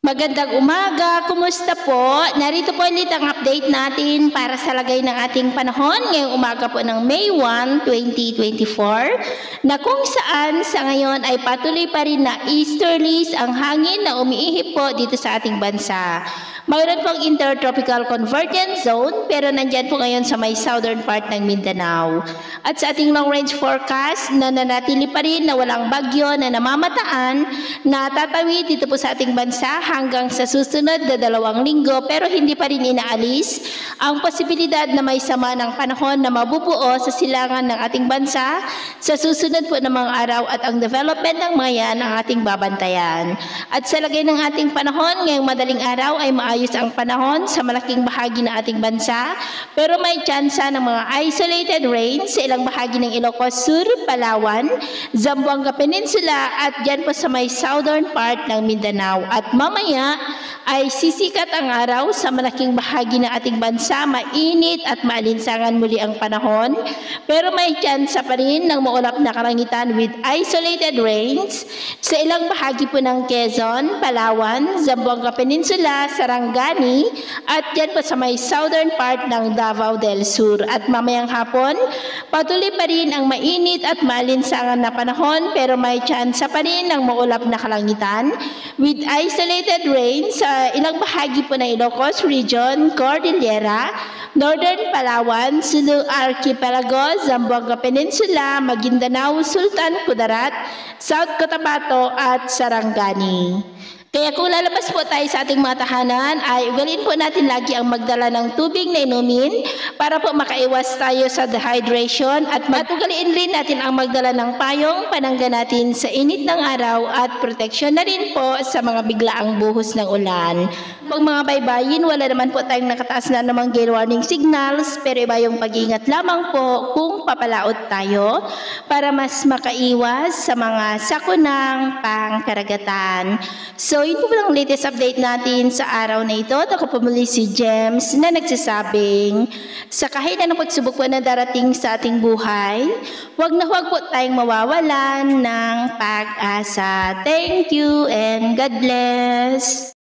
Magandang umaga, kumusta po? Narito po ulit ang update natin para sa lagay ng ating panahon ngayong umaga po ng May 1, 2024 na kung saan sa ngayon ay patuloy pa rin na easterlies ang hangin na umiihip po dito sa ating bansa. Mayroon pong intertropical convergence zone pero nandyan po ngayon sa may southern part ng Mindanao. At sa ating long range forecast, nananatili pa rin na walang bagyo na namamataan na tatawid dito po sa ating bansa hanggang sa susunod na 2 linggo pero hindi pa rin inaalis ang posibilidad na may sama ng panahon na mabubuo sa silangan ng ating bansa sa susunod po ng mga araw at ang development ng mga yan ang ating babantayan. At sa lagay ng ating panahon ngayong madaling araw ay maayos ang panahon sa malaking bahagi ng ating bansa pero may tsansa ng mga isolated rains sa ilang bahagi ng Ilocos Sur, Palawan, Zamboanga Peninsula at dyan po sa may southern part ng Mindanao. At mamaya ay sisikat ang araw sa malaking bahagi ng ating bansa, mainit at maalinsangan muli ang panahon pero may tsansa pa rin ng maulap na kalangitan with isolated rains sa ilang bahagi po ng Quezon, Palawan, Zamboanga Peninsula, Sarangani at dyan po sa may southern part ng Davao del Sur. At mamayang hapon, patuloy pa rin ang mainit at maalinsangan na panahon pero may tsansa pa rin ng maulap na kalangitan with isolated rain sa ilang bahagi po ng Ilocos Region, Cordillera, Northern Palawan, Sulu Archipelago, Zamboanga Peninsula, Maguindanao, Sultan Kudarat, South Cotabato at Sarangani. Kaya kung lalabas po tayo sa ating mga tahanan, ay ugaliin po natin lagi ang magdala ng tubig na inumin para po makaiwas tayo sa dehydration at ugaliin rin natin ang magdala ng payong panangga natin sa init ng araw at proteksyon na rin po sa mga biglaang buhos ng ulan. Pag mga baybayin, wala naman po tayong nakataas na namang gale warning signals pero iba yung pag-iingat lamang po kung papalaot tayo para mas makaiwas sa mga sakunang pangkaragatan. So, yun po ang latest update natin sa araw na ito. At ako po muli si James na nagsasabing sa kahit anong pagsubok po na darating sa ating buhay, huwag na huwag po tayong mawawalan ng pag-asa. Thank you and God bless.